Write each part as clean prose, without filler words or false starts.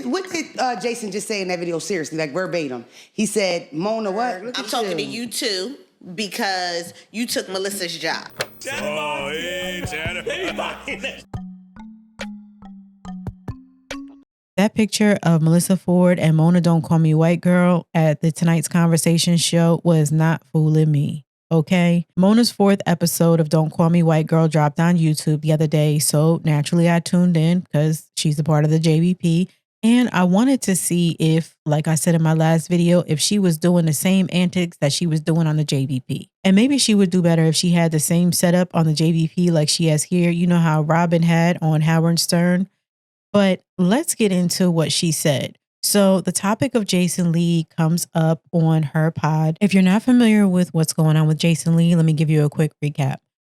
did Jason just say in that video? Seriously, like verbatim. He said, "Mona, what? I'm talking to you too because you took Melyssa's job." Oh, hey, ChatterBoxx. That picture of Melyssa Ford and Mona Don't Call Me White Girl at the Tonight's Conversation show was not fooling me. Okay. Mona's fourth episode of Don't Call Me White Girl dropped on YouTube the other day. So naturally I tuned in because she's a part of the JVP. And I wanted to see if, like I said in my last video, if she was doing the same antics that she was doing on the JVP. And maybe she would do better if she had the same setup on the JVP like she has here. You know how Robin had on Howard Stern. But let's get into what she said. So the topic of Jason Lee comes up on her pod. If you're not familiar with what's going on with Jason Lee, let me give you a quick recap.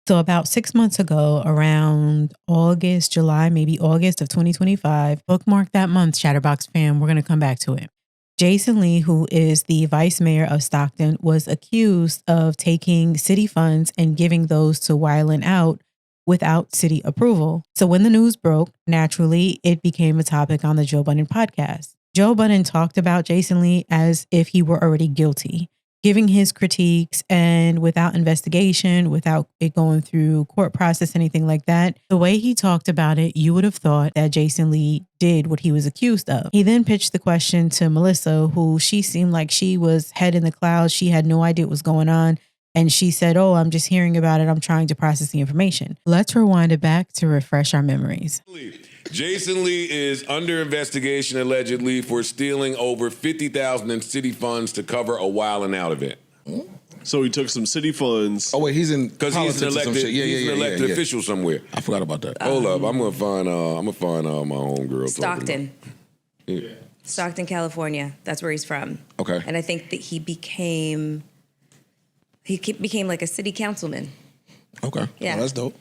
So about 6 months ago, around August, July, maybe August of 2025, bookmark that month, ChatterBoxx fam, we're going to come back to it. Jason Lee, who is the vice mayor of Stockton, was accused of taking city funds and giving those to Wild 'N Out without city approval. So when the news broke, naturally, it became a topic on the Joe Budden podcast. Joe Budden talked about Jason Lee as if he were already guilty, giving his critiques and without investigation, without it going through court process, anything like that. The way he talked about it, you would have thought that Jason Lee did what he was accused of. He then pitched the question to Melyssa, who she seemed like she was head in the clouds. She had no idea what was going on. And she said, "Oh, I'm just hearing about it. I'm trying to process the information." Let's rewind it back to refresh our memories. Jason Lee is under investigation allegedly for stealing over $50,000 in city funds to cover a Wild 'N Out event. So he took some city funds. Oh wait, he's in because politics he's an elected, or some shit. he's an elected official somewhere. I forgot about that. Hold up, I'm gonna find my homegirl. Stockton. Yeah. Stockton, California. That's where he's from. Okay. And I think that he became like a city councilman. Okay. Yeah. Oh, that's dope.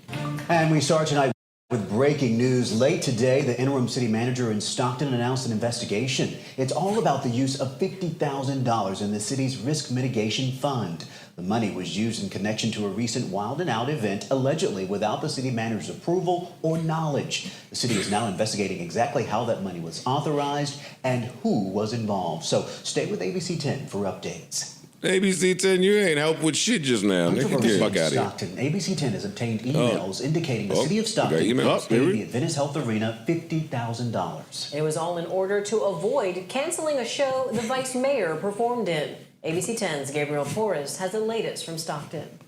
And we start tonight with breaking news. Late today, the interim city manager in Stockton announced an investigation. It's all about the use of $50,000 in the city's risk mitigation fund. The money was used in connection to a recent Wild 'N Out event, allegedly without the city manager's approval or knowledge. The city is now investigating exactly how that money was authorized and who was involved. So stay with ABC 10 for updates. ABC 10, you ain't helped with shit just now. Get the fuck out of here. Stockton. ABC 10 has obtained emails indicating the city of Stockton paid the Adventist Health Arena $50,000. It was all in order to avoid canceling a show the vice mayor performed in. ABC 10's Gabriel Torres has the latest from Stockton.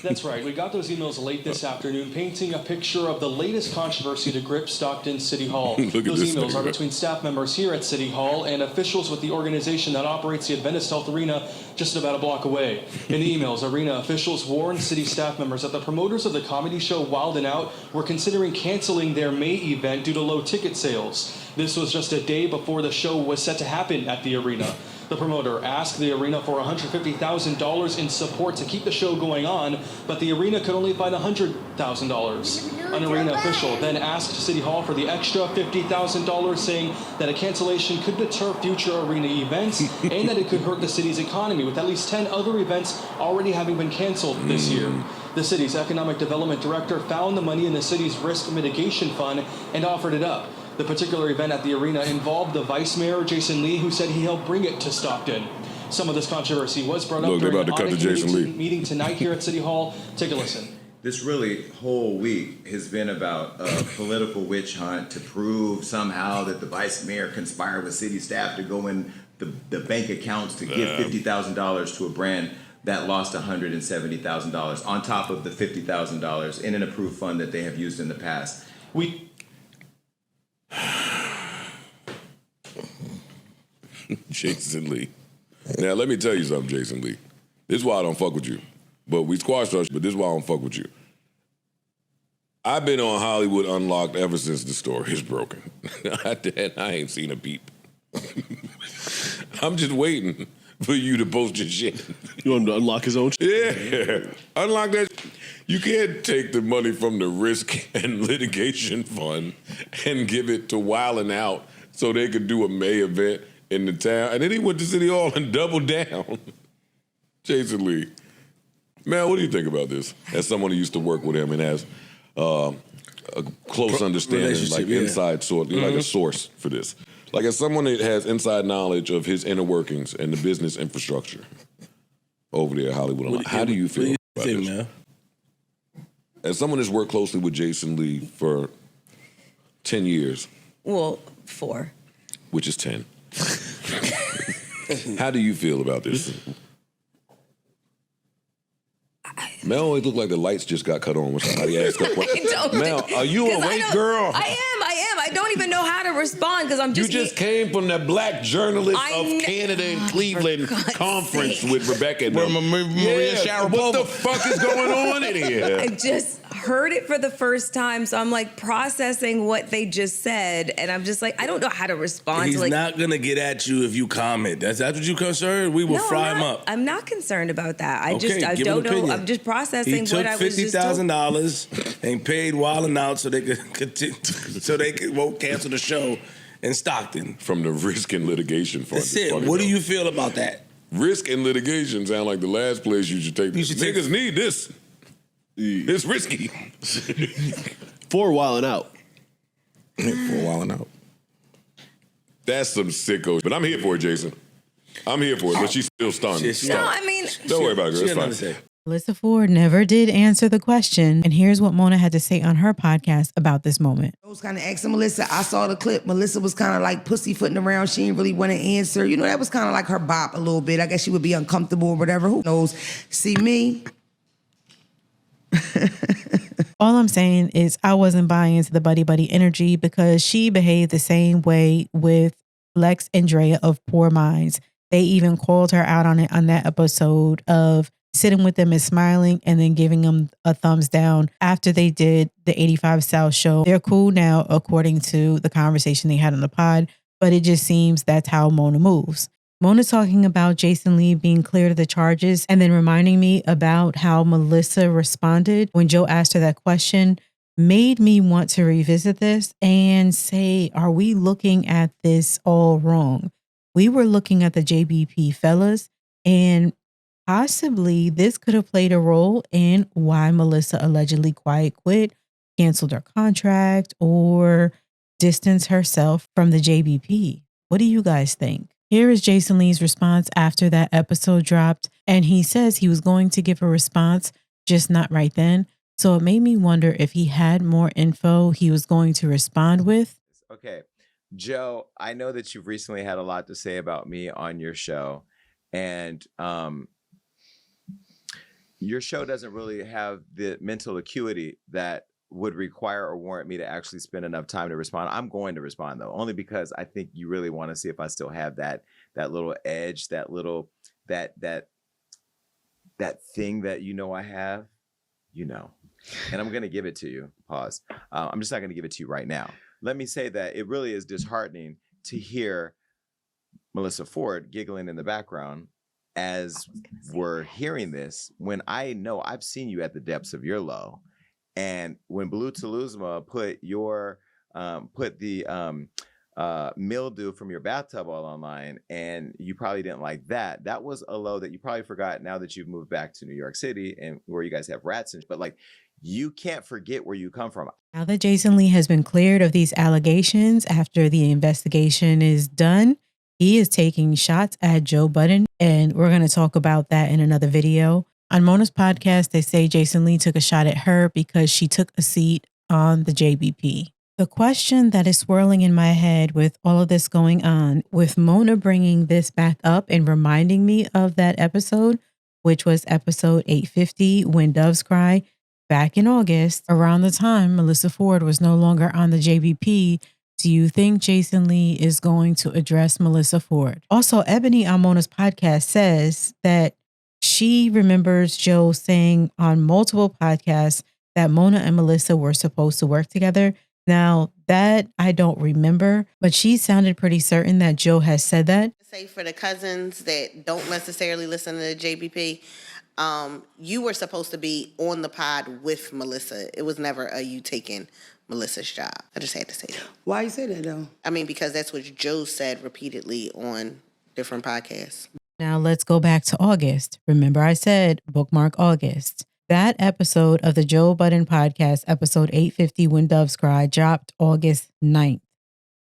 That's right. We got those emails late this afternoon painting a picture of the latest controversy to grip Stockton City Hall. Those emails are between staff members here at City Hall and officials with the organization that operates the Adventist Health Arena just about a block away. In the emails, arena officials warned city staff members that the promoters of the comedy show Wild 'N Out were considering canceling their May event due to low ticket sales. This was just a day before the show was set to happen at the arena. The promoter asked the arena for $150,000 in support to keep the show going on, but the arena could only find $100,000. An arena official then asked City Hall for the extra $50,000, saying that a cancellation could deter future arena events and that it could hurt the city's economy, with at least 10 other events already having been canceled this year. The city's economic development director found the money in the city's risk mitigation fund and offered it up. The particular event at the arena involved the vice mayor, Jason Lee, who said he helped bring it to Stockton. Some of this controversy was brought up during an audit meeting tonight here at City Hall. Take a listen. This really whole week has been about a political witch hunt to prove somehow that the vice mayor conspired with city staff to go in the bank accounts to give $50,000 to a brand that lost $170,000 on top of the $50,000 in an approved fund that they have used in the past. Jason Lee. Now, let me tell you something, Jason Lee. This is why I don't fuck with you. But we squashed us, but this is why I don't fuck with you. I've been on Hollywood Unlocked ever since the story is broken. I ain't seen a peep. I'm just waiting for you to post your shit. You want him to unlock his own shit? Yeah. Unlock that. You can't take the money from the risk and litigation fund and give it to Wild 'N Out so they could do a May event in the town. And then he went to City Hall and doubled down. Jason Lee. Man, what do you think about this? As someone who used to work with him and has a close understanding, like inside source. You're like a source for this. Like as someone that has inside knowledge of his inner workings and the business infrastructure over there at Hollywood, how do you feel about this? Man? As someone that's worked closely with Jason Lee for 10 years. Well, 4. Which is 10. How do you feel about this? Mel always looked like the lights just got cut on when somebody asked her question. Mel, are you awake, girl? I am. I don't even know how to respond because I'm just... You just came from the Black Journalist of Canada and Cleveland conference with Rebecca. Maria Sharapova. What the fuck is going on in here? I just heard it for the first time, so I'm like processing what they just said, and I'm just like, I don't know how to respond. He's not gonna get at you if you comment. That's what you concerned. We will fry him up. I'm not concerned about that. I don't know. I'm just processing what I was just told. He took $50,000 and paid Wildin' Out so they could continue, won't cancel the show in Stockton from the Risk and Litigation Fund. That's it. What do you feel about that? Risk and litigation sound like the last place you should take. Niggas need this. It's risky. For Wildin' Out. For Wildin' Out. That's some sicko. But I'm here for it, Jason. I'm here for it, but she's still stunned. No, I mean... Don't worry about it, girl. It's fine. Melyssa Ford never did answer the question. And here's what Mona had to say on her podcast about this moment. I was kind of asking Melyssa. I saw the clip. Melyssa was kind of like pussyfooting around. She didn't really want to answer. You know, that was kind of like her bop a little bit. I guess she would be uncomfortable or whatever. Who knows? See me... All I'm saying is I wasn't buying into the buddy energy because she behaved the same way with Lex and Drea of Poor Minds. They even called her out on it on that episode of sitting with them and smiling and then giving them a thumbs down after they did the 85 South show. They're cool now, according to the conversation they had on the pod, but it just seems that's how Mona moves. Mona talking about Jason Lee being cleared of the charges and then reminding me about how Melyssa responded when Joe asked her that question made me want to revisit this and say, are we looking at this all wrong? We were looking at the JBP fellas, and possibly this could have played a role in why Melyssa allegedly quiet quit, canceled her contract, or distanced herself from the JBP. What do you guys think? Here is Jason Lee's response after that episode dropped, and he says he was going to give a response, just not right then. So it made me wonder if he had more info he was going to respond with. Okay, Joe, I know that you've recently had a lot to say about me on your show, and your show doesn't really have the mental acuity that would require or warrant me to actually spend enough time to respond. I'm going to respond though, only because I think you really want to see if I still have that little edge, that thing that I have, and I'm going to give it to you. Pause. I'm just not going to give it to you right now. Let me say that it really is disheartening to hear Melyssa Ford giggling in the background as we're hearing this, when I know I've seen you at the depths of your low. And when Blue Taluzma put the mildew from your bathtub all online, and you probably didn't like that, that was a low that you probably forgot now that you've moved back to New York City and where you guys have rats. But like, you can't forget where you come from. Now that Jason Lee has been cleared of these allegations after the investigation is done, he is taking shots at Joe Budden, and we're going to talk about that in another video. On Mona's podcast, they say Jason Lee took a shot at her because she took a seat on the JBP. The question that is swirling in my head with all of this going on, with Mona bringing this back up and reminding me of that episode, which was episode 850, When Doves Cry, back in August, around the time Melyssa Ford was no longer on the JBP. Do you think Jason Lee is going to address Melyssa Ford? Also, Ebony on Mona's podcast says that she remembers Joe saying on multiple podcasts that Mona and Melyssa were supposed to work together. Now, that I don't remember, but she sounded pretty certain that Joe has said that. Say for the cousins that don't necessarily listen to the JBP, you were supposed to be on the pod with Melyssa. It was never you taking Melyssa's job. I just had to say that. Why you say that though? I mean, because that's what Joe said repeatedly on different podcasts. Now let's go back to August. Remember I said bookmark August. That episode of the Joe Budden podcast, episode 850, When Doves Cry, dropped August 9th.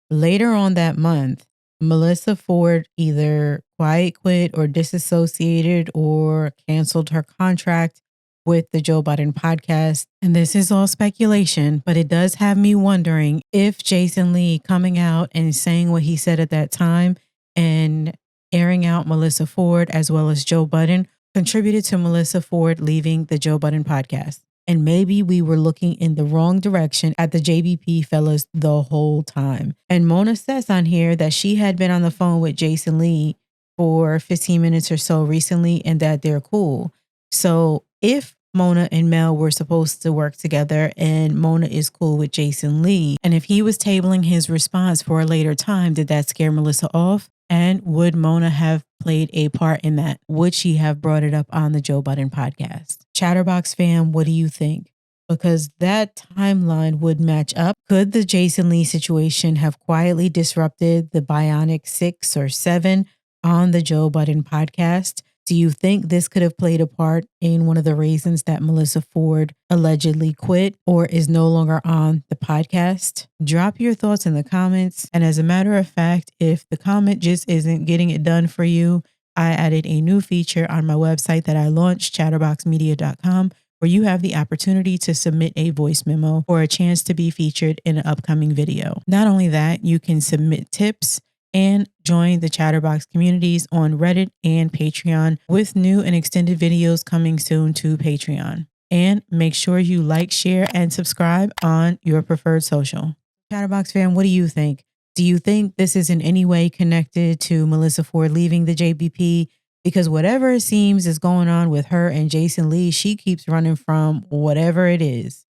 Later on that month, Melyssa Ford either quiet quit or disassociated or canceled her contract with the Joe Budden podcast. And this is all speculation, but it does have me wondering if Jason Lee coming out and saying what he said at that time and airing out Melyssa Ford as well as Joe Budden contributed to Melyssa Ford leaving the Joe Budden podcast. And maybe we were looking in the wrong direction at the JBP fellas the whole time. And Mona says on here that she had been on the phone with Jason Lee for 15 minutes or so recently and that they're cool. So if Mona and Mel were supposed to work together and Mona is cool with Jason Lee, and if he was tabling his response for a later time, did that scare Melyssa off? And would Mona have played a part in that? Would she have brought it up on the Joe Budden podcast? ChatterBoxx fam, what do you think? Because that timeline would match up. Could the Jason Lee situation have quietly disrupted the Bionic 6 or 7 on the Joe Budden podcast? Do you think this could have played a part in one of the reasons that Melyssa Ford allegedly quit or is no longer on the podcast? Drop your thoughts in the comments. And as a matter of fact, if the comment just isn't getting it done for you, I added a new feature on my website that I launched, ChatterBoxxmedia.com, where you have the opportunity to submit a voice memo or a chance to be featured in an upcoming video. Not only that, you can submit tips and join the ChatterBoxx communities on Reddit and Patreon with new and extended videos coming soon to Patreon. And make sure you like, share, and subscribe on your preferred social. ChatterBoxx fam, what do you think? Do you think this is in any way connected to Melyssa Ford leaving the JBP? Because whatever it seems is going on with her and Jason Lee, she keeps running from whatever it is.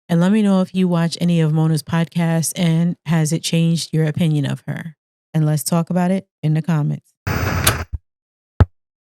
And let me know if you watch any of Mona's podcasts and has it changed your opinion of her? And let's talk about it in the comments.